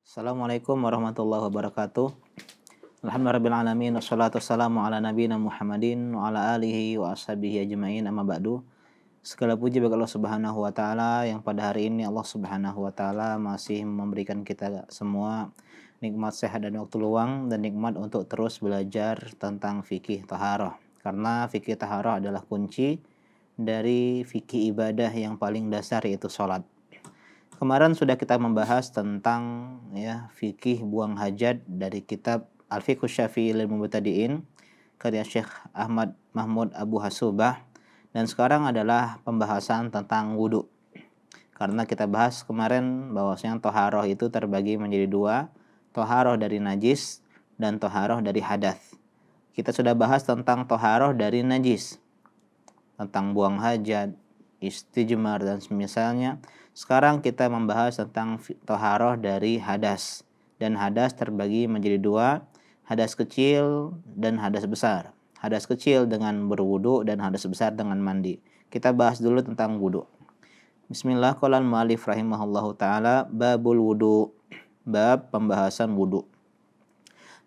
Assalamualaikum warahmatullahi wabarakatuh. Alhamdulillahirrahmanirrahim. Wassalatu wassalamu ala nabiyina Muhammadin wa ala alihi wa ashabihi ajma'in, amma ba'du. Segala puji bagi Allah Subhanahu wa taala yang pada hari ini Allah Subhanahu wa taala masih memberikan kita semua nikmat sehat dan waktu luang dan nikmat untuk terus belajar tentang fikih taharah. Karena fikih taharah adalah kunci dari fikih ibadah yang paling dasar, yaitu salat. Kemarin sudah kita membahas tentang fikih buang hajat dari kitab Al-Fiqh Syafi'i lil Mubtadi'in karya Syekh Ahmad Mahmud Abu Hasubah, dan sekarang adalah pembahasan tentang wudu. Karena kita bahas kemarin bahwasanya toharoh itu terbagi menjadi dua, toharoh dari najis dan toharoh dari hadath. Kita sudah bahas tentang toharoh dari najis, tentang buang hajat, istijmar dan semisalnya. Sekarang kita membahas tentang toharoh dari hadas. Dan hadas terbagi menjadi dua, hadas kecil dan hadas besar. Hadas kecil dengan berwudu dan hadas besar dengan mandi. Kita bahas dulu tentang wudu. Bismillah, qala al-mu'allif rahimahullahu ta'ala, babul wudu. Bab pembahasan wudu.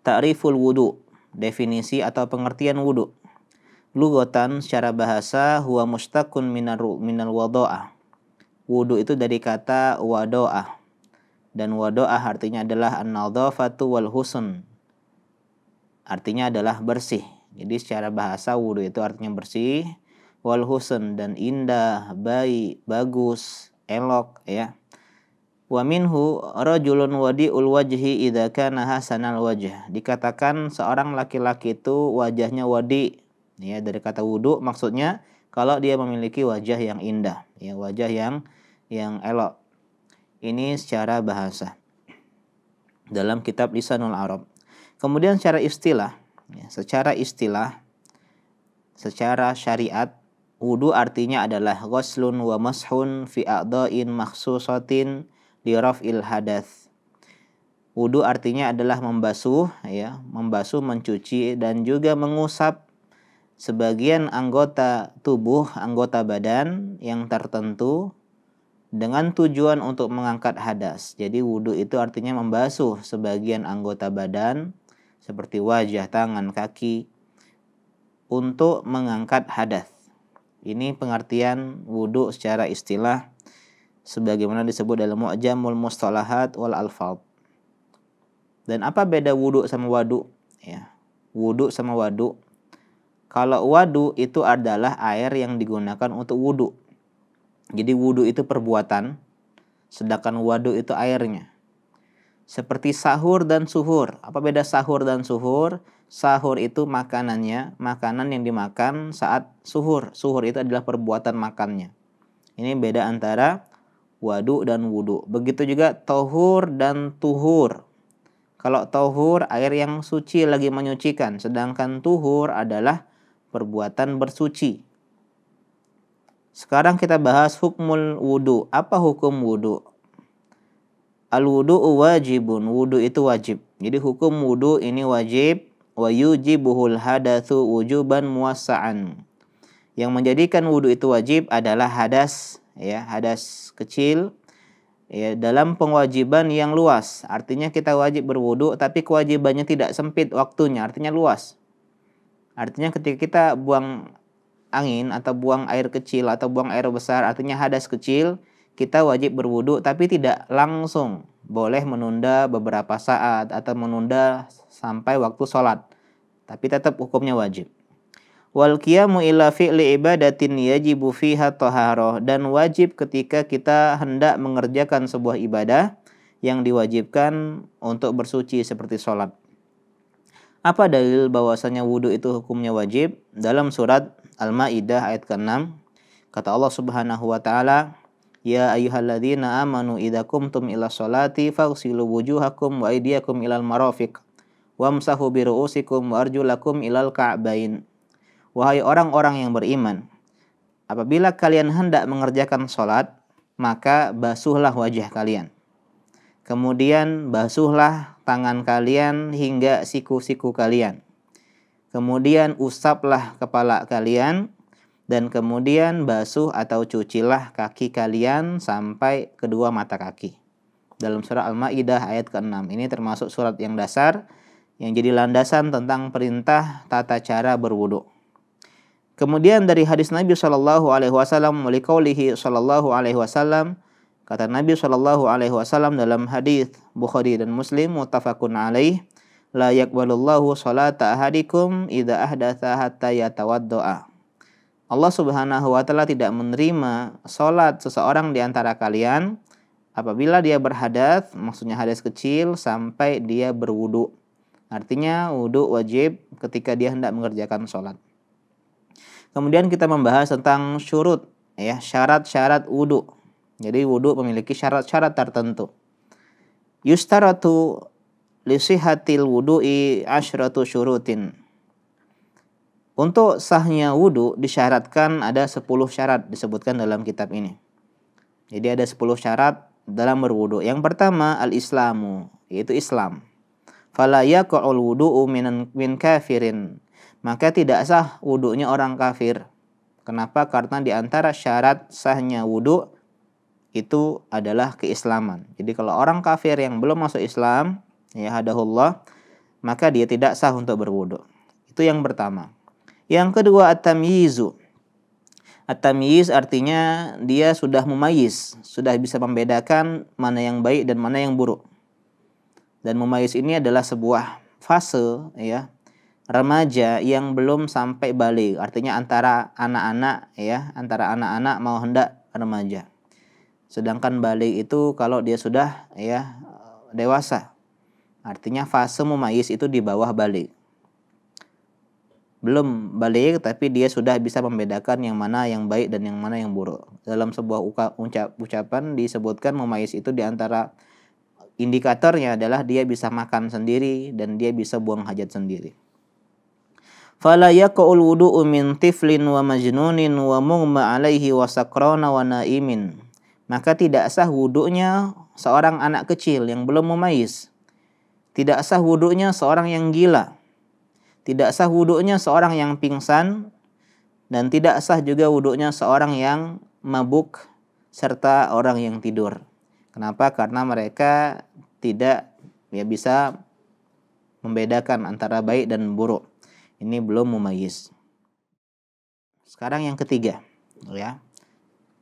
Ta'riful wudu, definisi atau pengertian wudu. Lughatan, secara bahasa, huwa mustaqun minal wado'ah. Wudu itu dari kata wado'ah, dan wado'ah artinya adalah an-nadhafatu wal husn, artinya adalah bersih. Jadi secara bahasa wudu itu artinya bersih, wal husn dan indah, baik, bagus, elok ya. Wa minhu rajulun wadi'ul wajhi idza kana hasanal wajh. Dikatakan seorang laki-laki itu wajahnya wadi. Ya, dari kata wudu maksudnya kalau dia memiliki wajah yang indah, ya, wajah yang elok. Ini secara bahasa dalam kitab Lisanul Arab. Kemudian secara istilah, secara syariat, wudu artinya adalah ghuslun wa mashun fi a'dha'in makhsusatin li raf'il hadath. Wudu artinya adalah membasuh, mencuci dan juga mengusap sebagian anggota tubuh, anggota badan yang tertentu dengan tujuan untuk mengangkat hadas. Jadi wudu itu artinya membasuh sebagian anggota badan seperti wajah, tangan, kaki untuk mengangkat hadas. Ini pengertian wudu secara istilah sebagaimana disebut dalam Mu'jamul Mustalahat wal Alfadh. Dan apa beda wudu sama wadu? Ya, wudu sama wadu. Kalau wadu itu adalah air yang digunakan untuk wudu. Jadi wudu itu perbuatan, sedangkan wadu itu airnya. Seperti sahur dan suhur. Apa beda sahur dan suhur? Sahur itu makanannya, makanan yang dimakan saat suhur. Suhur itu adalah perbuatan makannya. Ini beda antara wadu dan wudu. Begitu juga tohur dan tuhur. Kalau tohur, air yang suci lagi menyucikan. Sedangkan tuhur adalah perbuatan bersuci. Sekarang kita bahas hukmul wudu. Apa hukum wudu? Al-wudu'u wajibun. Wudu itu wajib. Jadi hukum wudu ini wajib. Wa yujibuhul hadatsu wujuban muwassa'an. Yang menjadikan wudu itu wajib adalah hadas, hadas kecil, dalam pengwajiban yang luas. Artinya kita wajib berwudu, tapi kewajibannya tidak sempit waktunya, artinya luas. Artinya ketika kita buang angin atau buang air kecil atau buang air besar, artinya hadas kecil, kita wajib berwudu tapi tidak langsung. Boleh menunda beberapa saat atau menunda sampai waktu sholat, tapi tetap hukumnya wajib. Wal qiyamu ila fi'li ibadatin yajibu fiha taharah, dan wajib ketika kita hendak mengerjakan sebuah ibadah yang diwajibkan untuk bersuci seperti sholat. Apa dalil bahwasanya wudu itu hukumnya wajib? Dalam surat Al-Maidah ayat ke-6, kata Allah Subhanahu wa taala, ya ayyuhalladzina amanu idza qumtum ila sholati faghsilu wujuhakum wa aydiyakum ilal marafiq wamsahu bi ru'usikum wa arjulakum ilal ka'bain. Wahai orang-orang yang beriman, apabila kalian hendak mengerjakan sholat, maka basuhlah wajah kalian. Kemudian basuhlah tangan kalian hingga siku-siku kalian. Kemudian usaplah kepala kalian. Dan kemudian basuh atau cucilah kaki kalian sampai kedua mata kaki. dalam surah Al-Maidah ayat ke-6. Ini termasuk surat yang dasar yang jadi landasan tentang perintah tata cara berwudu. Kemudian dari hadis Nabi sallallahu alaihi wasallam wa liqaulihi sallallahu alaihi wasallam, kata Nabi sallallahu alaihi wasallam dalam hadis Bukhari dan Muslim muttafaqun alaih, la yaqbalullahu salata ahadikum idza ahdatsa hatta yatawaddaa. Allah Subhanahu wa taala tidak menerima salat seseorang di antara kalian apabila dia berhadas, maksudnya hadas kecil, sampai dia berwudu. Artinya wudu wajib ketika dia hendak mengerjakan salat. Kemudian kita membahas tentang syurut, ya, syarat-syarat wudu. Jadi wudu memiliki syarat-syarat tertentu. Yustaratu li sihhatil wudu'i asyratu syurutin. Untuk sahnya wudu disyaratkan ada 10 syarat disebutkan dalam kitab ini. Jadi ada 10 syarat dalam berwudu. Yang pertama al-islamu, yaitu Islam. Fala yaqa'ul wudu'u min kafirin. Maka tidak sah wudunya orang kafir. Kenapa? Karena di antara syarat sahnya wudu itu adalah keislaman. Jadi kalau orang kafir yang belum masuk Islam, ya hadahullah, maka dia tidak sah untuk berwudu. Itu yang pertama. Yang kedua at-tamyizu. At-tamyiz artinya dia sudah memayyiz, sudah bisa membedakan mana yang baik dan mana yang buruk. Dan memayyiz ini adalah sebuah fase, ya, remaja yang belum sampai balik, artinya antara anak-anak, ya, antara anak-anak mau hendak remaja. Sedangkan balik itu kalau dia sudah, ya, dewasa. Artinya fase mumayyiz itu di bawah balik. Belum balik tapi dia sudah bisa membedakan yang mana yang baik dan yang mana yang buruk. Dalam sebuah ucapan disebutkan mumayyiz itu di antara indikatornya adalah dia bisa makan sendiri dan dia bisa buang hajat sendiri. Fala yaqul wudu'u min tiflin wa majnunin wa mughma alaihi wa sakrana wa naimin. Maka tidak sah wudunya seorang anak kecil yang belum mumayyiz. Tidak sah wudunya seorang yang gila. Tidak sah wudunya seorang yang pingsan, dan tidak sah juga wudunya seorang yang mabuk serta orang yang tidur. Kenapa? Karena mereka tidak, ya, bisa membedakan antara baik dan buruk. Ini belum mumayyiz. Sekarang yang ketiga, ya.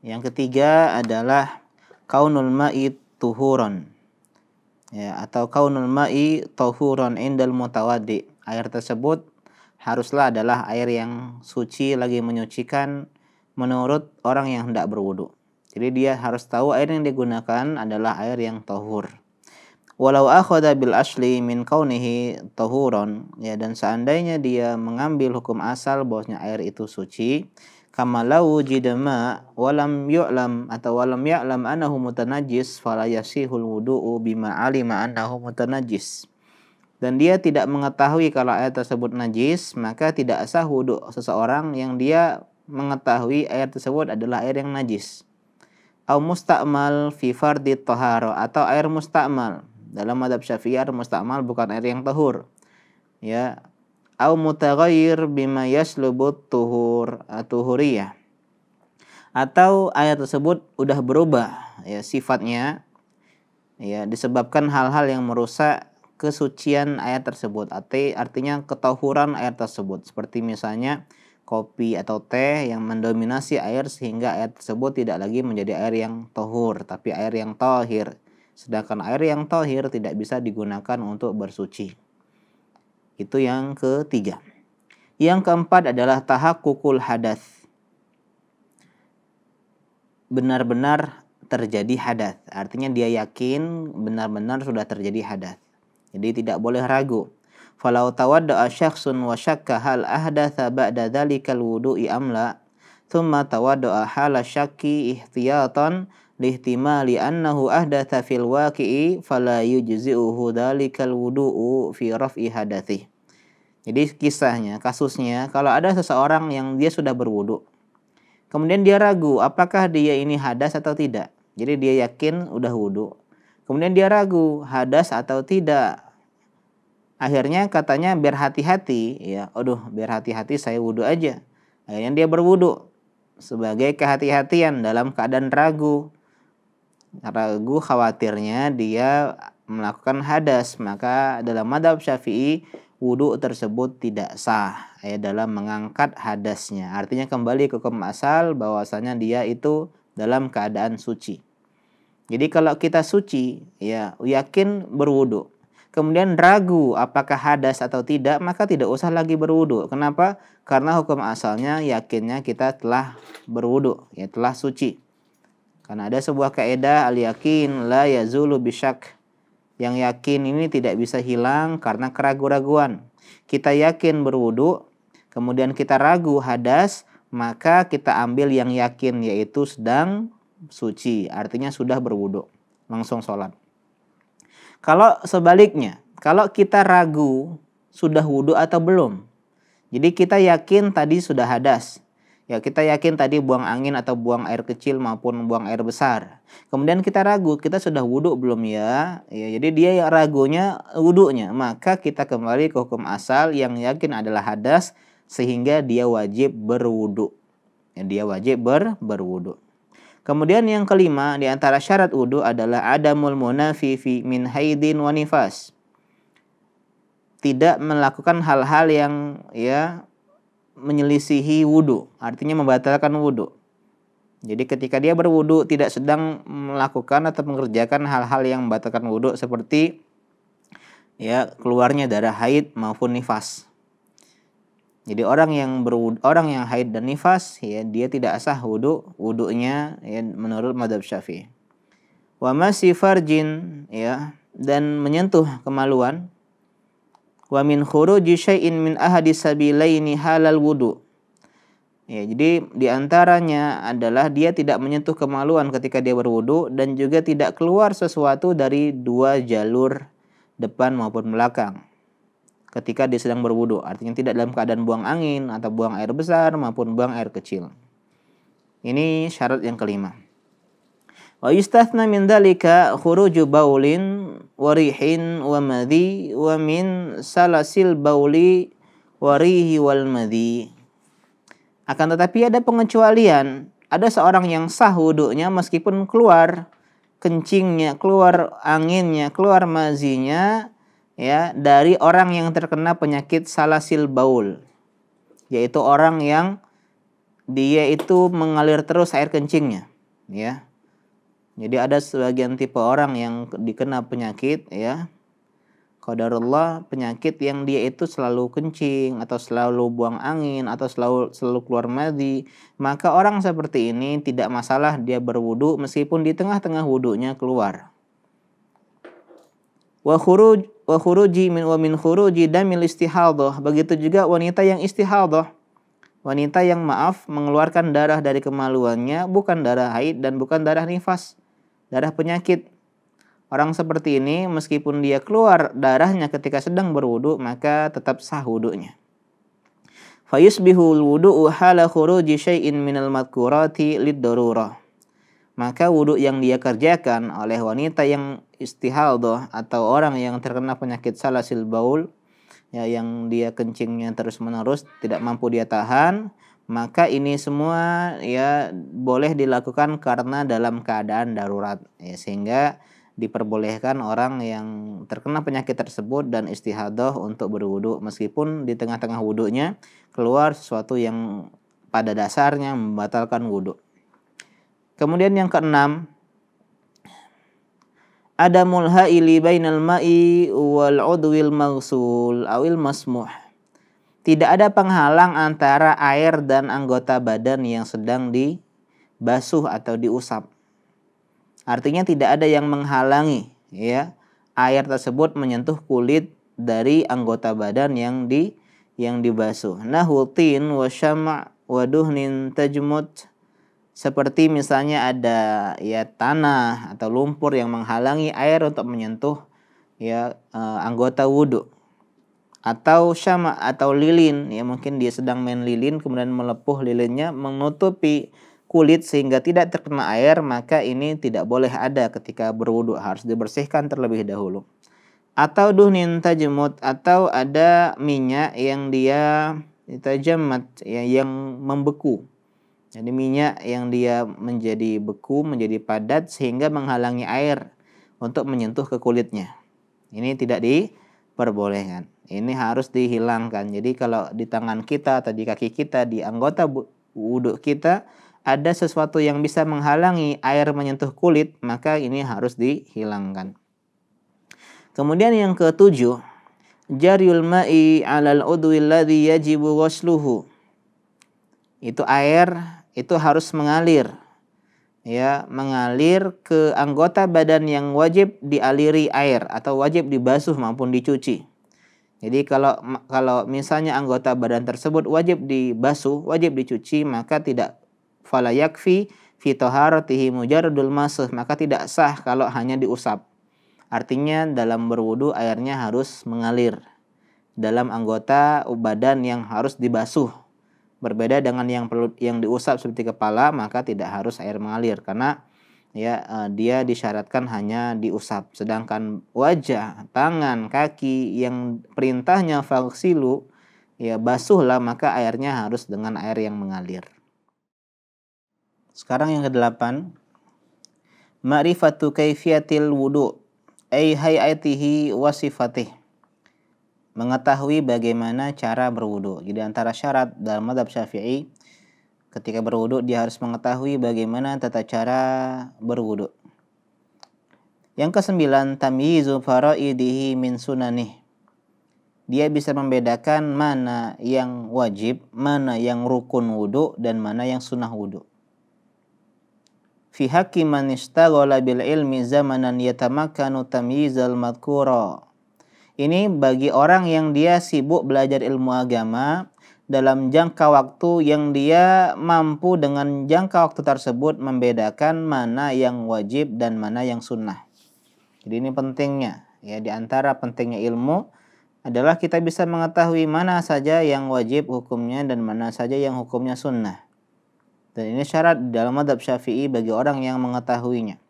Yang ketiga adalah kaunul ma'i tuhuran. Ya, atau kaunul ma'i tuhuran indal mutawaddi. Air tersebut haruslah adalah air yang suci lagi menyucikan menurut orang yang hendak berwudu. Jadi dia harus tahu air yang digunakan adalah air yang tahur. Walau akhadha bil asli min kaunihi tahuran, ya, dan seandainya dia mengambil hukum asal bahwasanya air itu suci, kama lau jidama walam yu'lam atau walam ya'lam annahu mutanajjis fala yasihul wudu'u bima alima annahu mutanajjis. Dan dia tidak mengetahui kalau air tersebut najis, maka tidak sah wudu seseorang yang dia mengetahui air tersebut adalah air yang najis. Au musta'mal fi fardhi thahara, atau air musta'mal. Dalam mazhab Syafi'i air musta'mal bukan air yang tahur. Ya. Au mutaghayyir bima yaslubut tuhuriyah. Atau air tersebut udah berubah, ya, sifatnya, ya, disebabkan hal-hal yang merusak kesucian air tersebut. Artinya ketahuran air tersebut. Seperti misalnya kopi atau teh yang mendominasi air sehingga air tersebut tidak lagi menjadi air yang tahur, tapi air yang tahir. Sedangkan air yang tahir tidak bisa digunakan untuk bersuci. Itu yang ketiga. Yang keempat adalah tahakkukul hadas. Benar-benar terjadi hadas. Artinya dia yakin benar-benar sudah terjadi hadas. Jadi tidak boleh ragu. Falau tawadda'a syakhsun wa syakka hal ahdatsa ba'da dzalikal wudu'i amla, thumma tawadda'a hala syakki ihtiyatan lihtimali annahu ahdatsa fil waqi'i fala yujzi'uhu dzalikal wudu'u fi raf'i hadatsih. Jadi kasusnya kalau ada seseorang yang dia sudah berwudu, kemudian dia ragu apakah dia ini hadas atau tidak. Jadi dia yakin udah wudu, kemudian dia ragu hadas atau tidak. Akhirnya katanya biar hati-hati, ya, biar hati-hati saya wudu aja. Akhirnya dia berwudu sebagai kehati-hatian dalam keadaan ragu. ragu khawatirnya dia melakukan hadas, maka dalam mazhab Syafi'i wudu tersebut tidak sah ya dalam mengangkat hadasnya. Artinya kembali ke hukum asal bahwasanya dia itu dalam keadaan suci. Jadi kalau kita suci ya yakin berwudu, kemudian ragu apakah hadas atau tidak, maka tidak usah lagi berwudu. Kenapa? Karena hukum asalnya yakinnya kita telah berwudu, ya telah suci. Karena ada sebuah kaidah al-yakin la yazulu bisyak. Yang yakin ini tidak bisa hilang karena keraguan-raguan. Kita yakin berwudu, kemudian kita ragu hadas, maka kita ambil yang yakin yaitu sedang suci. Artinya sudah berwudu, langsung sholat. Kalau sebaliknya, kalau kita ragu sudah wudu atau belum. Jadi kita yakin tadi sudah hadas. Ya, kita yakin tadi buang angin atau buang air kecil maupun buang air besar. Kemudian kita ragu, kita sudah wudu belum ya? Ya, jadi dia yang ragunya wudunya. Maka kita kembali ke hukum asal yang yakin adalah hadas sehingga dia wajib berwudu. Ya, dia wajib berwudu. Kemudian yang kelima di antara syarat wudu adalah adamul munafi fi min haidin wa nifas. Tidak melakukan hal-hal yang ya menyelisihi wudu, artinya membatalkan wudu. Jadi ketika dia berwudu tidak sedang melakukan atau mengerjakan hal-hal yang membatalkan wudu seperti ya keluarnya darah haid maupun nifas. Jadi orang yang haid dan nifas ya dia tidak sah wudunya ya menurut mazhab Syafi'i. Wa masi farjin ya dan menyentuh kemaluan. Wa min khuruji syai'in min ahadis sabilaini halal wudu. Ya, jadi diantaranya adalah dia tidak menyentuh kemaluan ketika dia berwudu dan juga tidak keluar sesuatu dari dua jalur depan maupun belakang ketika dia sedang berwudu. Artinya tidak dalam keadaan buang angin atau buang air besar maupun buang air kecil. Ini syarat yang kelima. Wa yustathna min dzalika khuruju baulin wa rihin wa madhi wa min salasil bauli wa rihi wal madhi. Akan tetapi ada pengecualian. Ada seorang yang sah wudunya meskipun keluar kencingnya, keluar anginnya, keluar mazinya ya dari orang yang terkena penyakit salasil baul. Yaitu orang yang dia itu mengalir terus air kencingnya, ya. Jadi ada sebagian tipe orang yang dikena penyakit ya qadarullah penyakit yang dia itu selalu kencing atau selalu buang angin atau selalu keluar madhi, maka orang seperti ini tidak masalah dia berwudu meskipun di tengah-tengah wudunya keluar. Wa khuruji min khuruji damil istihadhah. Begitu juga wanita yang istihadhah. Wanita yang mengeluarkan darah dari kemaluannya bukan darah haid dan bukan darah nifas. Darah penyakit. Orang seperti ini meskipun dia keluar darahnya ketika sedang berwudu maka tetap sah wudunya. Fayusbihul wudu'u hala khuruji syai'in minal madhkurati lid-darurah. Maka wudu yang dia kerjakan oleh wanita yang istihadhah atau orang yang terkena penyakit salasil baul ya yang dia kencingnya terus-menerus tidak mampu dia tahan, maka ini semua ya boleh dilakukan karena dalam keadaan darurat ya, sehingga diperbolehkan orang yang terkena penyakit tersebut dan istihadhah untuk berwudu meskipun di tengah-tengah wudunya keluar sesuatu yang pada dasarnya membatalkan wudu. Kemudian yang keenam, adamul haili bainal ma'i wal udwil maghsul awil masmuh. Tidak ada penghalang antara air dan anggota badan yang sedang dibasuh atau diusap. Artinya tidak ada yang menghalangi ya air tersebut menyentuh kulit dari anggota badan yang dibasuh. Nahutin wa syama' wa duhnin tajmut. Seperti misalnya ada ya tanah atau lumpur yang menghalangi air untuk menyentuh ya anggota wudu. Atau syama' atau lilin ya mungkin dia sedang main lilin kemudian melepuh lilinnya menutupi kulit sehingga tidak terkena air, maka ini tidak boleh ada ketika berwudu, harus dibersihkan terlebih dahulu. Atau duhnin tajmut atau ada minyak yang dia tajammat ya, yang membeku. Jadi minyak yang dia menjadi beku, menjadi padat sehingga menghalangi air untuk menyentuh ke kulitnya. Ini tidak diperbolehkan. Ini harus dihilangkan. Jadi kalau di tangan kita atau di kaki kita, di anggota wudhu kita ada sesuatu yang bisa menghalangi air menyentuh kulit, maka ini harus dihilangkan. Kemudian yang ketujuh, jaryul ma'i 'alal udwi alladhi yajibu ghusluhu. Itu air itu harus mengalir. Ya, mengalir ke anggota badan yang wajib dialiri air atau wajib dibasuh maupun dicuci. Jadi kalau misalnya anggota badan tersebut wajib dibasuh, wajib dicuci, maka tidak fala yakfi fi taharatihi mujarradul masah, maka tidak sah kalau hanya diusap. Artinya dalam berwudu airnya harus mengalir dalam anggota badan yang harus dibasuh. Berbeda dengan yang diusap seperti kepala, maka tidak harus air mengalir karena dia disyaratkan hanya diusap. Sedangkan wajah, tangan, kaki yang perintahnya faghsilu, basuhlah, maka airnya harus dengan air yang mengalir. Sekarang yang ke-8, ma'rifatu kaifiyatil wudu, ay hayatihi wa sifatih. Mengetahui bagaimana cara berwudu. Jadi antara syarat dalam mazhab Syafi'i, ketika berwudu dia harus mengetahui bagaimana tata cara berwudu. Yang ke-9, tamyizu faraidihi min sunanih. Dia bisa membedakan mana yang wajib, mana yang rukun wudu, dan mana yang sunnah wudu. Fi haqqi man ishtaghala bil ilmi zamanan yatamakkanu tamyizal madhkura. Ini bagi orang yang dia sibuk belajar ilmu agama dalam jangka waktu yang dia mampu dengan jangka waktu tersebut membedakan mana yang wajib dan mana yang sunnah. Jadi ini pentingnya, di antara pentingnya ilmu adalah kita bisa mengetahui mana saja yang wajib hukumnya dan mana saja yang hukumnya sunnah. Dan ini syarat dalam mazhab Syafi'i bagi orang yang mengetahuinya.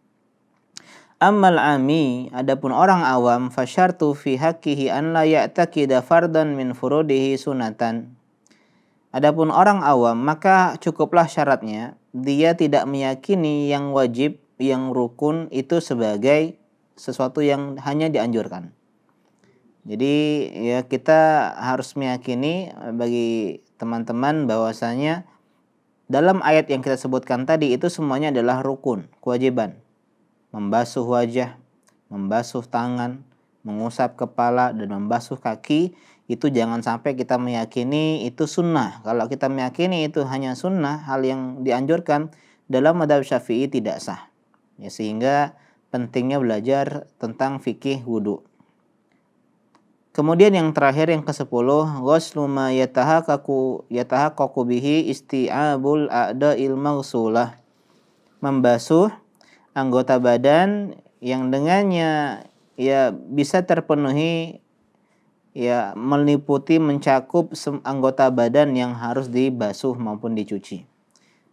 Ammal ami, adapun orang awam, fasyartu fi haqqihi an la ya'taqida fardan min furudihi sunatan. Adapun orang awam, maka cukuplah syaratnya dia tidak meyakini yang wajib, yang rukun itu sebagai sesuatu yang hanya dianjurkan. Jadi kita harus meyakini bagi teman-teman bahwasanya dalam ayat yang kita sebutkan tadi itu semuanya adalah rukun, kewajiban. Membasuh wajah, membasuh tangan, mengusap kepala, dan membasuh kaki, itu jangan sampai kita meyakini itu sunnah. Kalau kita meyakini itu hanya sunnah, hal yang dianjurkan, dalam mazhab Syafi'i tidak sah. Sehingga pentingnya belajar tentang fikih wudu. Kemudian yang terakhir, yang ke-10, ghuslu ma yatahaqqaqu bihi isti'abul a'da'il maghsulah. Membasuh anggota badan yang dengannya bisa terpenuhi, meliputi, mencakup anggota badan yang harus dibasuh maupun dicuci.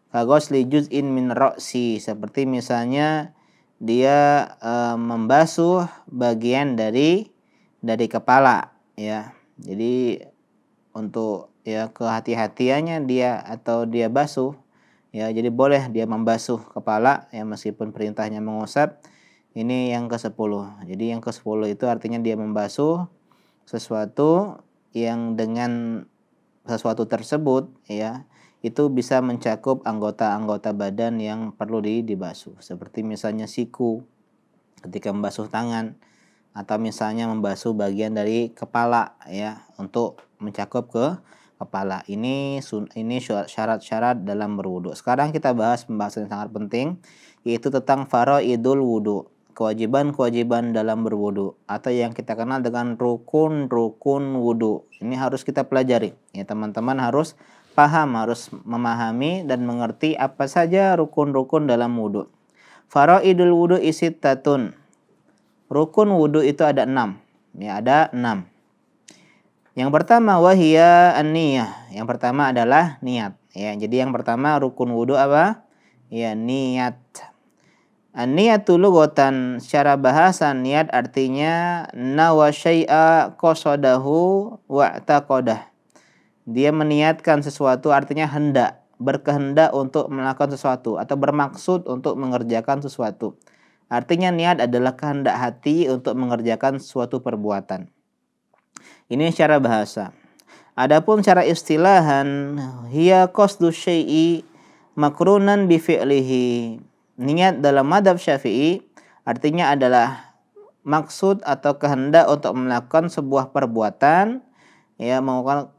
Kaghusli juz'in min ra'si, seperti misalnya dia membasuh bagian dari kepala, Jadi untuk kehati-hatiannya dia basuh, jadi boleh dia membasuh kepala, meskipun perintahnya mengusap. Ini yang ke-10. Jadi yang ke-10 itu artinya dia membasuh sesuatu yang dengan sesuatu tersebut, itu bisa mencakup anggota-anggota badan yang perlu dibasuh. Seperti misalnya siku ketika membasuh tangan, atau misalnya membasuh bagian dari kepala, untuk mencakup ke kepala. Ini syarat-syarat dalam berwudu. Sekarang kita bahas pembahasan yang sangat penting, yaitu tentang faraidul wudu, kewajiban-kewajiban dalam berwudu, atau yang kita kenal dengan rukun-rukun wudu. Ini harus kita pelajari. Teman-teman harus paham, harus memahami dan mengerti apa saja rukun-rukun dalam wudu. Faraidul wudu isittatun. Rukun wudu itu ada 6. Ada 6. Yang pertama wahia an-niyah. Yang pertama adalah niat. Jadi yang pertama rukun wudu apa? Niat. An-niyatu lughatan, secara bahasa niat artinya nawa syai'a qasadahu wa i'taqadah. Dia meniatkan sesuatu, artinya hendak. berkehendak untuk melakukan sesuatu atau bermaksud untuk mengerjakan sesuatu. Artinya niat adalah kehendak hati untuk mengerjakan suatu perbuatan. Ini secara bahasa. Adapun secara istilahan, hiya qasdu syai'i makrunan bi fi'lihi. Niat dalam mazhab Syafi'i artinya adalah maksud atau kehendak untuk melakukan sebuah perbuatan, ya,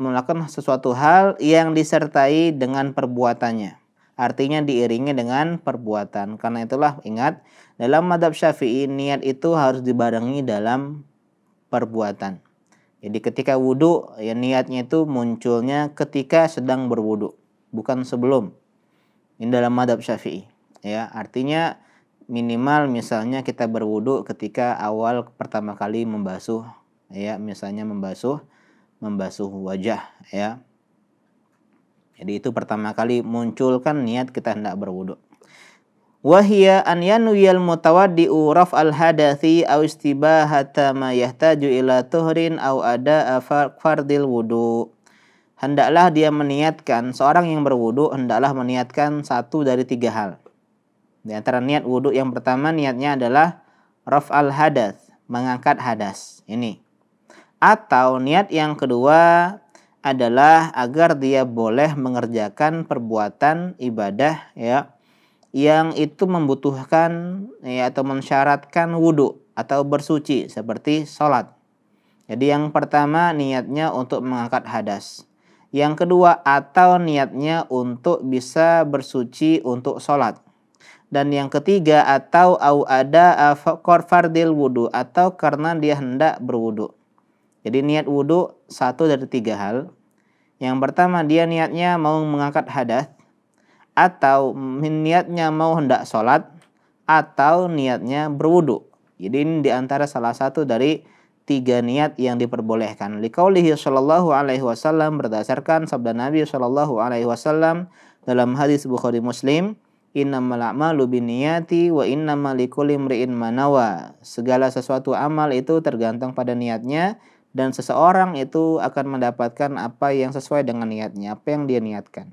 melakukan sesuatu hal yang disertai dengan perbuatannya. Artinya diiringi dengan perbuatan. Karena itulah ingat, dalam mazhab Syafi'i niat itu harus dibarengi dalam perbuatan. Jadi ketika wudu, ya niatnya itu munculnya ketika sedang berwudu, bukan sebelum. Ini dalam mazhab Syafi'i. Ya, artinya minimal misalnya kita berwudu ketika awal pertama kali membasuh, ya, misalnya membasuh wajah, ya. Jadi itu pertama kali munculkan niat kita hendak berwudu. Wahia an yanwiyal mutawaddi'u raf'al hadathi aw istibahata ma yahtaju ila tuhrin aw ada fardil wudu. Hendaklah dia meniatkan, seorang yang berwudu hendaklah meniatkan satu dari tiga hal. Di antara niat wudu yang pertama niatnya adalah raf'al hadath, mengangkat hadas. Ini. Atau niat yang kedua adalah agar dia boleh mengerjakan perbuatan ibadah, ya, yang itu membutuhkan, ya, atau mensyaratkan wudu atau bersuci seperti sholat. Jadi yang pertama niatnya untuk mengangkat hadas. Yang kedua atau niatnya untuk bisa bersuci untuk sholat. Dan yang ketiga atau ada fardil wudu atau karena dia hendak berwudu. Jadi niat wudu satu dari tiga hal. Yang pertama dia niatnya mau mengangkat hadas, atau niatnya mau hendak sholat, atau niatnya berwudu. Jadi ini diantara salah satu dari tiga niat yang diperbolehkan. Liqaulihi sallallahu alaihi wasallam, berdasarkan sabda Nabi sallallahu alaihi wasallam dalam hadis Bukhari Muslim, innamal a'malu binniyati wa innamal likulli imri'in ma nawa. Segala sesuatu amal itu tergantung pada niatnya, dan seseorang itu akan mendapatkan apa yang sesuai dengan niatnya, apa yang dia niatkan.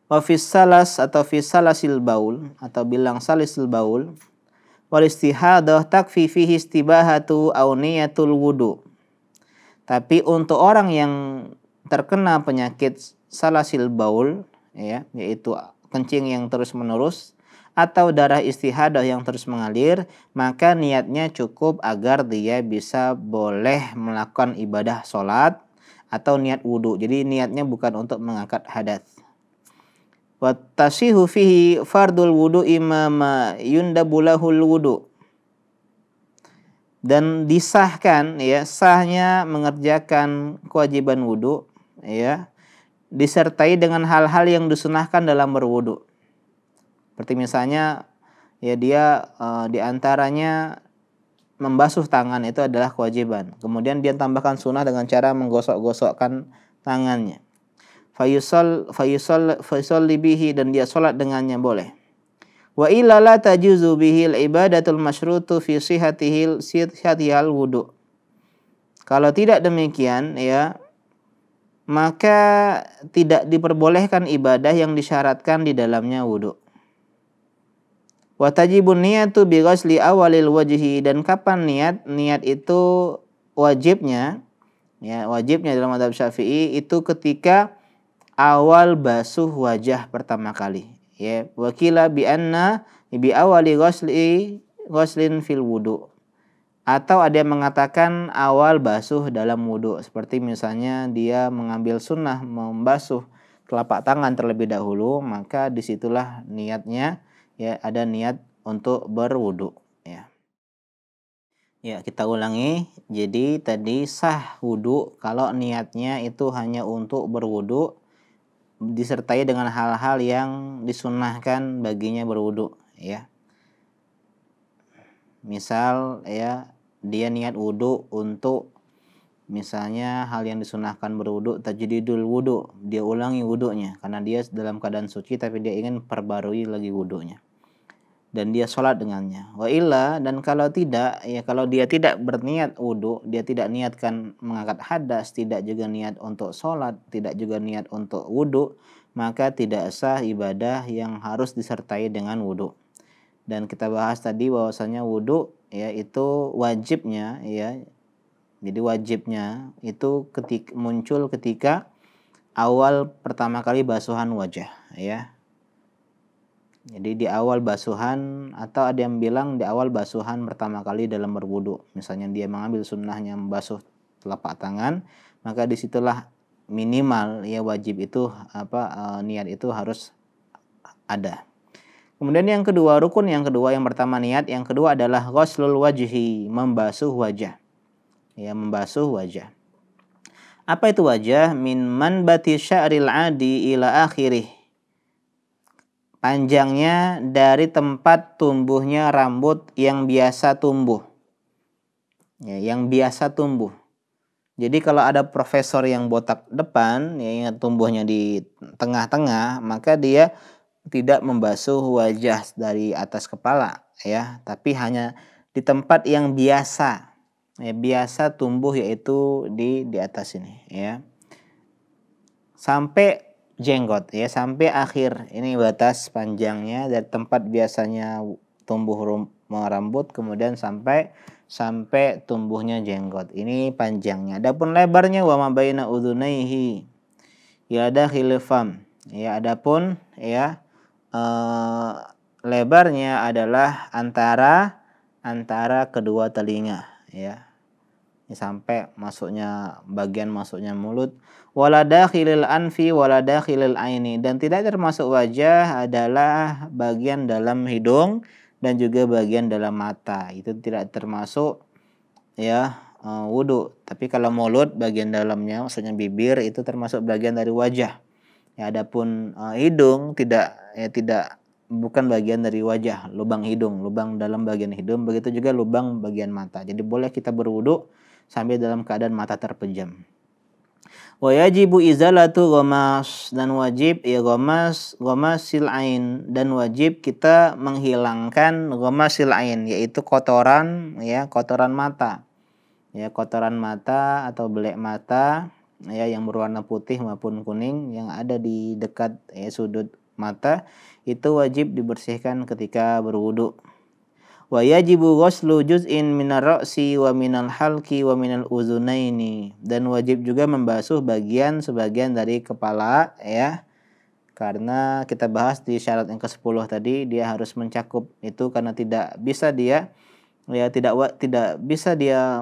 Wa fis salas atau fis salasil baul atau bilang salisil baul wal istihadah takfi fihi istibahatu aw niyatul wudu. Tapi untuk orang yang terkena penyakit salasil baul, ya, yaitu kencing yang terus menerus atau darah istihadah yang terus mengalir, maka niatnya cukup agar dia bisa boleh melakukan ibadah sholat atau niat wudu. Jadi niatnya bukan untuk mengangkat hadas. Wa tasihu fihi fardul wudu imama yundabulahul wudu. Dan disahkan, ya, sahnya mengerjakan kewajiban wudu, ya, disertai dengan hal-hal yang disunahkan dalam berwudu. Seperti misalnya, ya, dia diantaranya membasuh tangan itu adalah kewajiban. Kemudian dia tambahkan sunnah dengan cara menggosok-gosokkan tangannya. Fayusalli bihi, dan dia sholat dengannya boleh. Wa illa la tajuzu bihil ibadatul masyrutu fi sihhatihil wudu. Kalau tidak demikian, ya, maka tidak diperbolehkan ibadah yang disyaratkan di dalamnya wudu. Wa tajibun niyatu bi ghusli awalil wajhi, dan kapan niat itu wajibnya, ya, wajibnya dalam mazhab Syafi'i itu ketika awal basuh wajah pertama kali, ya. Wakila bi anna bi awali ghuslin fil wudu, atau ada yang mengatakan awal basuh dalam wudu, seperti misalnya dia mengambil sunnah membasuh telapak tangan terlebih dahulu, maka disitulah niatnya, ya, ada niat untuk berwudu, ya. Ya, kita ulangi. Jadi tadi sah wudu kalau niatnya itu hanya untuk berwudu disertai dengan hal-hal yang disunnahkan baginya berwudu, ya. Misal, ya, dia niat wudu untuk misalnya hal yang disunnahkan berwudu, tajdidul wudu, dia ulangi wudunya karena dia dalam keadaan suci tapi dia ingin perbarui lagi wudunya, dan dia sholat dengannya. Wa illa, dan kalau tidak, ya, kalau dia tidak berniat wudu, dia tidak niatkan mengangkat hadas, tidak juga niat untuk sholat, tidak juga niat untuk wudu, maka tidak sah ibadah yang harus disertai dengan wudu. Dan kita bahas tadi bahwasanya wudu ya itu wajibnya ya. Jadi wajibnya itu muncul ketika awal pertama kali basuhan wajah ya. Jadi di awal basuhan, atau ada yang bilang di awal basuhan pertama kali dalam berwudu. Misalnya dia mengambil sunnahnya membasuh telapak tangan, maka disitulah minimal ya wajib itu niat itu harus ada. Kemudian yang kedua, rukun yang kedua, yang pertama niat, yang kedua adalah ghuslul wajhi, membasuh wajah. Ya, membasuh wajah. Apa itu wajah? Min manbati sya'ril 'adi ila akhirih. Panjangnya dari tempat tumbuhnya rambut yang biasa tumbuh. Ya, yang biasa tumbuh. Jadi kalau ada profesor yang botak depan, ya, yang tumbuhnya di tengah-tengah, maka dia tidak membasuh wajah dari atas kepala, ya, tapi hanya di tempat yang biasa, ya, biasa tumbuh, yaitu di atas ini, ya, sampai jenggot, ya, sampai akhir. Ini batas panjangnya dari tempat biasanya tumbuh rambut kemudian sampai tumbuhnya jenggot. Ini panjangnya. Adapun lebarnya wa ma baina udzunaihi ya dakhil fam. Ya, adapun ya lebarnya adalah antara kedua telinga, ya. Sampai bagian masuknya mulut. Wala dakhilil anfi wala dakhilil aini, dan tidak termasuk wajah adalah bagian dalam hidung dan juga bagian dalam mata. Itu tidak termasuk ya wudu. Tapi kalau mulut bagian dalamnya maksudnya bibir itu termasuk bagian dari wajah. Ya, adapun hidung bukan bagian dari wajah, lubang hidung, lubang dalam bagian hidung, begitu juga lubang bagian mata. Jadi boleh kita berwudu sambil dalam keadaan mata terpejam. Wa yajibu izalatu ghamas, dan wajib ya ghamasil ain, dan wajib kita menghilangkan ghamasil ain, yaitu kotoran mata. Ya, kotoran mata atau belek mata ya yang berwarna putih maupun kuning yang ada di dekat sudut mata, itu wajib dibersihkan ketika berwudu. Wa yajibu ghuslu juz'in minar ra'si wa minal halqi wa minal uzunaini, dan wajib juga membasuh sebagian dari kepala, ya. Karena kita bahas di syarat yang ke-10 tadi, dia harus mencakup itu, karena tidak bisa dia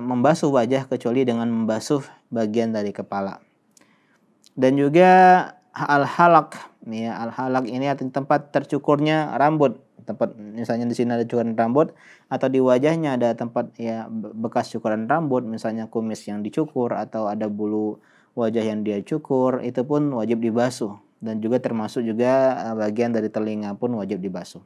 membasuh wajah kecuali dengan membasuh bagian dari kepala. Dan juga al-halaq, ya, al-halaq ini artinya tempat tercukurnya rambut. Tempat misalnya di sini ada cukuran rambut, atau di wajahnya ada tempat ya bekas cukuran rambut, misalnya kumis yang dicukur atau ada bulu wajah yang dia cukur, itu pun wajib dibasuh. Dan juga termasuk juga bagian dari telinga pun wajib dibasuh.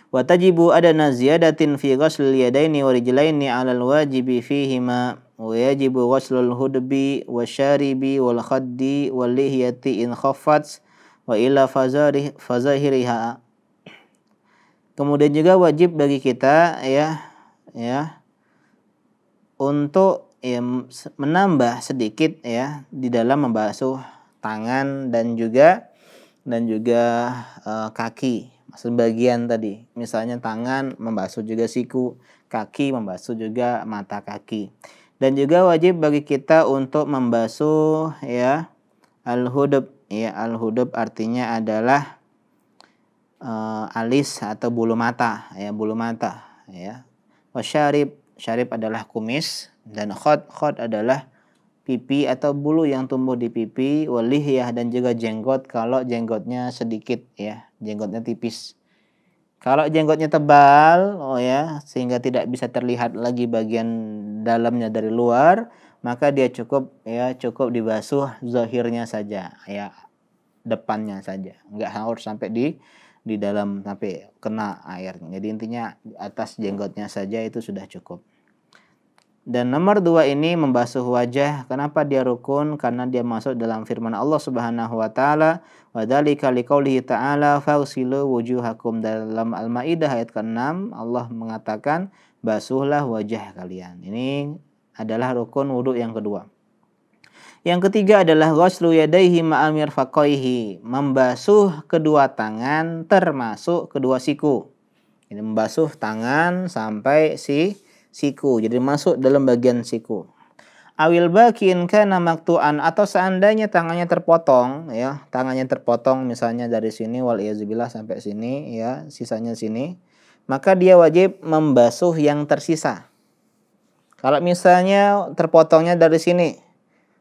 Wa tajibu adana ziyadatin fi ghuslil yadaini wa rijlaini 'alal wajibi fihima, wa yajibu ghuslul hudbi wasyaribi wal khaddi wal lihyati in khaffat wa ila fazahiriha. Kemudian juga wajib bagi kita ya untuk menambah sedikit ya di dalam membasuh tangan dan juga kaki. Maksud bagian tadi, misalnya tangan membasuh juga siku, kaki membasuh juga mata kaki. Dan juga wajib bagi kita untuk membasuh ya al-hudub. Ya, al-hudub artinya adalah alis atau bulu mata, ya, bulu mata, ya. Wasyarib, syarib adalah kumis, dan khod adalah pipi atau bulu yang tumbuh di pipi, walihyah, dan juga jenggot kalau jenggotnya sedikit, ya, jenggotnya tipis. Kalau jenggotnya tebal, sehingga tidak bisa terlihat lagi bagian dalamnya dari luar, maka dia cukup dibasuh zahirnya saja, ya, depannya saja, nggak harus sampai di dalam sampai kena air. Jadi intinya di atas jenggotnya saja itu sudah cukup. Dan nomor 2 ini membasuh wajah. Kenapa dia rukun? Karena dia masuk dalam firman Allah Subhanahu wa taala, wa dzalika liqaulihi ta'ala faghsilu wujuhakum. Dalam Al-Maidah ayat ke-6 Allah mengatakan basuhlah wajah kalian. Ini adalah rukun wudu yang kedua. Yang ketiga adalah ghuslu yadayhi ma'al mirfaqaihi, membasuh kedua tangan termasuk kedua siku. Ini membasuh tangan sampai siku. Jadi masuk dalam bagian siku. Awil bakin kana maktu'an, atau seandainya tangannya terpotong ya, tangannya terpotong misalnya dari sini wal iazubillah sampai sini ya, sisanya sini, maka dia wajib membasuh yang tersisa. Kalau misalnya terpotongnya dari sini,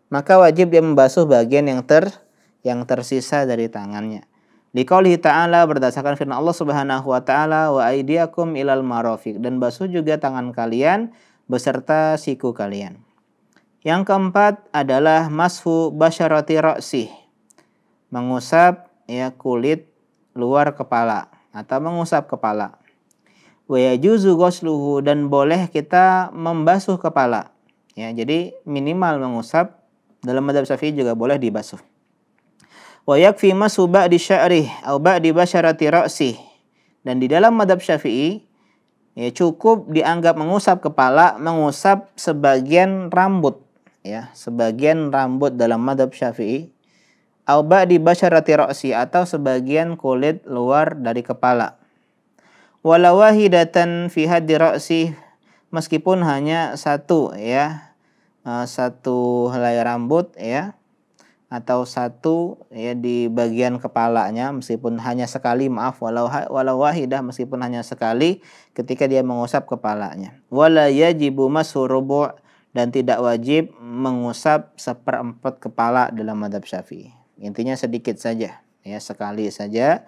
maka wajib dia membasuh bagian yang tersisa dari tangannya. Liqaulihi ta'ala, berdasarkan firman Allah Subhanahu wa taala, wa aydiyakum ilal marafiq, dan basuh juga tangan kalian beserta siku kalian. Yang keempat adalah mashu basyarati ra'sih, mengusap ya kulit luar kepala atau mengusap kepala. Wa yajuzu ghusluhu, dan boleh kita membasuh kepala. Ya, jadi minimal mengusap. Dalam mazhab Syafi'i juga boleh dibasuh. Wa yakfi mashu ba'di sya'rih atau ba'di basyarati ra'sih, dan di dalam mazhab Syafi'i ya cukup dianggap mengusap kepala, mengusap sebagian rambut ya, sebagian rambut dalam mazhab Syafi'i, au ba'di basyarati ra'si, atau sebagian kulit luar dari kepala. Wala wahidatan fi haddi ra'si, meskipun hanya satu ya, satu helai rambut ya, atau satu ya di bagian kepalanya, meskipun hanya sekali, walau wahidah, meskipun hanya sekali ketika dia mengusap kepalanya. Wala yajibu mashu rubu', dan tidak wajib mengusap seperempat kepala dalam mazhab Syafi'i. Intinya sedikit saja ya, sekali saja.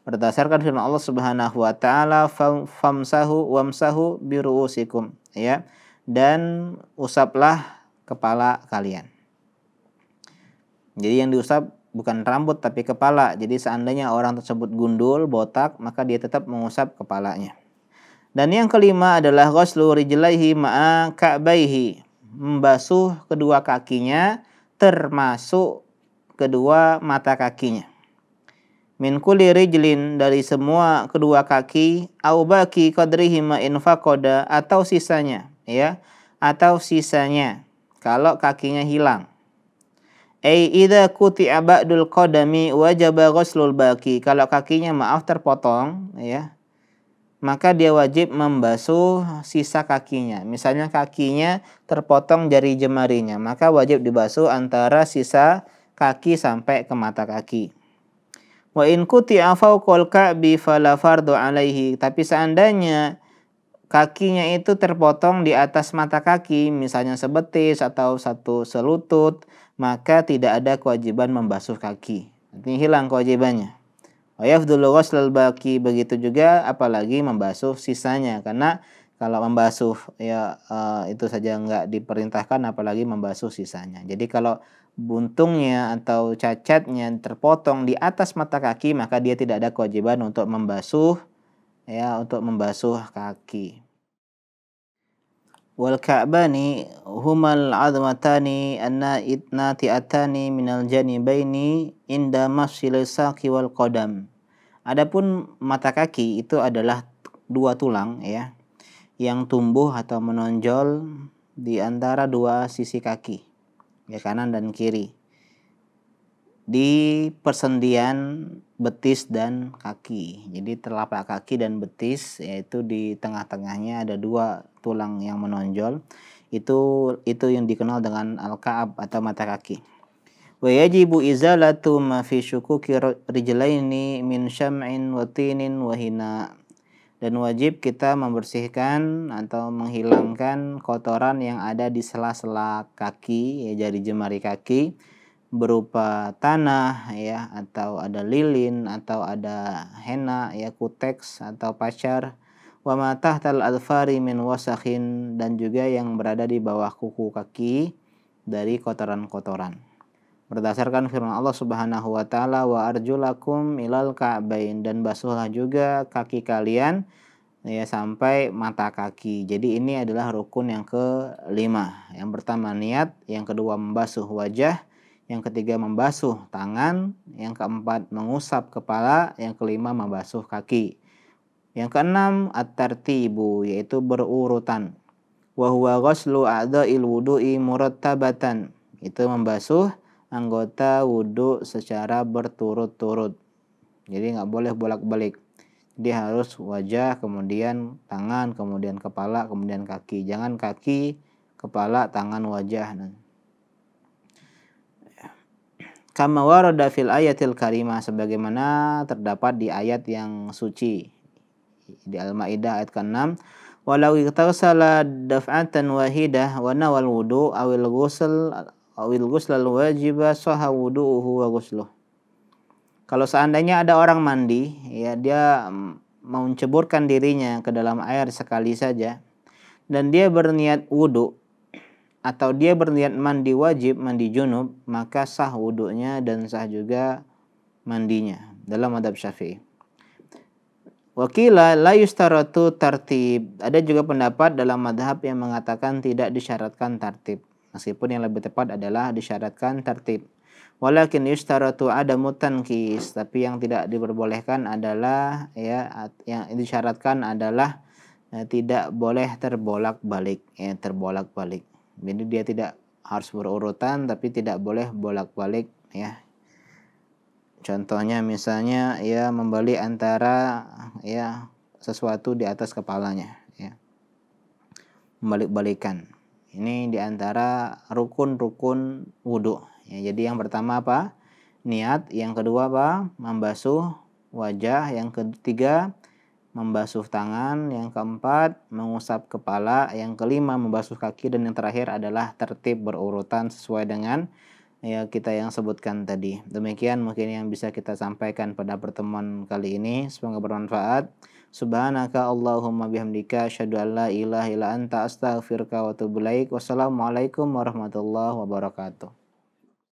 Berdasarkan firman Allah Subhanahu wa taala, famsahu wamsahu biruusikum ya, dan usaplah kepala kalian. Jadi yang diusap bukan rambut tapi kepala. Jadi seandainya orang tersebut gundul, botak, maka dia tetap mengusap kepalanya. Dan yang kelima adalah ghuslu rijlaihi ma'a ka'baihi, membasuh kedua kakinya termasuk kedua mata kakinya. Min kulli rijlin, dari semua kedua kaki, au baki qadrihi ma infaqada, atau sisanya ya, atau sisanya kalau kakinya hilang. Ai idza quti'a ba'dul qadami wajaba ghuslul baqi, kalau kakinya terpotong ya, maka dia wajib membasuh sisa kakinya. Misalnya kakinya terpotong jari jemarinya, maka wajib dibasuh antara sisa kaki sampai ke mata kaki. Wa in quti'a fawqal ka'bi fala fardu alaihi, tapi seandainya kakinya itu terpotong di atas mata kaki, misalnya sebetis atau satu selutut, maka tidak ada kewajiban membasuh kaki. Artinya hilang kewajibannya. Wa yafdulu ghuslul baqi, begitu juga apalagi membasuh sisanya, karena kalau membasuh ya itu saja enggak diperintahkan, apalagi membasuh sisanya. Jadi kalau buntungnya atau cacatnya terpotong di atas mata kaki, maka dia tidak ada kewajiban untuk membasuh ya, untuk membasuh kaki. Wal ka'bani humal 'azmatani an-nati'atani minal janibaini inda mafsil saqi wal qadam. Adapun mata kaki itu adalah dua tulang ya, yang tumbuh atau menonjol di antara dua sisi kaki, ya, kanan dan kiri, di persendian betis dan kaki. Jadi telapak kaki dan betis, yaitu di tengah-tengahnya ada dua tulang yang menonjol. Itu yang dikenal dengan al-ka'ab atau mata kaki. Wa yajibu izalatu ma fi syukuki rijlaini min syam'in wa tinin wa hina. Dan wajib kita membersihkan atau menghilangkan kotoran yang ada di sela-sela kaki, ya, jari jemari kaki, berupa tanah ya, atau ada lilin, atau ada henna ya, kuteks atau pacar, wa ma tahtal adfari min wasakhin, dan juga yang berada di bawah kuku kaki dari kotoran-kotoran. Berdasarkan firman Allah Subhanahu wa taala, wa arjulakum ilal ka'bain, dan basuhlah juga kaki kalian ya sampai mata kaki. Jadi ini adalah rukun yang kelima. Yang pertama niat, yang kedua membasuh wajah, yang ketiga membasuh tangan, yang keempat mengusap kepala, yang kelima membasuh kaki. Yang keenam at-tartibu, yaitu berurutan. Wa huwa ghuslu a'dha'il wudu'i murattabatan Itu membasuh anggota wudhu secara berturut-turut. Jadi nggak boleh bolak-balik. Dia harus wajah, kemudian tangan, kemudian kepala, kemudian kaki. Jangan kaki, kepala, tangan, wajah. Kama warada fil ayatil karimah, sebagaimana terdapat di ayat yang suci di Al-Maidah ayat ke-6. Walau ightasala daf'atan wahidah wa nawal wudu awil ghusl al-wajiba sahha wudu'uhu wa ghusluh. Kalau seandainya ada orang mandi, ya dia mau menceburkan dirinya ke dalam air sekali saja dan dia berniat wudu atau dia berniat mandi wajib, mandi junub, maka sah wudunya dan sah juga mandinya dalam mazhab Syafi'i. Wakila la yustaratu tartib. Ada juga pendapat dalam mazhab yang mengatakan tidak disyaratkan tartib. Meskipun yang lebih tepat adalah disyaratkan tartib. Walakin yustaratu adamu tankis. Tapi yang tidak diperbolehkan adalah yang disyaratkan adalah tidak boleh terbolak-balik, terbolak-balik. Jadi dia tidak harus berurutan tapi tidak boleh bolak-balik ya. Contohnya misalnya membalik antara sesuatu di atas kepalanya ya. Membalik-balikan. Ini di antara rukun-rukun wudu. Ya, jadi yang pertama apa? Niat, yang kedua apa? Membasuh wajah, yang ketiga membasuh tangan, yang keempat mengusap kepala, yang kelima membasuh kaki, dan yang terakhir adalah tertib berurutan sesuai dengan kita yang sebutkan tadi. Demikian mungkin yang bisa kita sampaikan pada pertemuan kali ini. Semoga bermanfaat. Subhanaka Allahumma bihamdika asyhadu an la ilaha illa anta astaghfiruka wa atubu ilaik. Wassalamualaikum warahmatullahi wabarakatuh.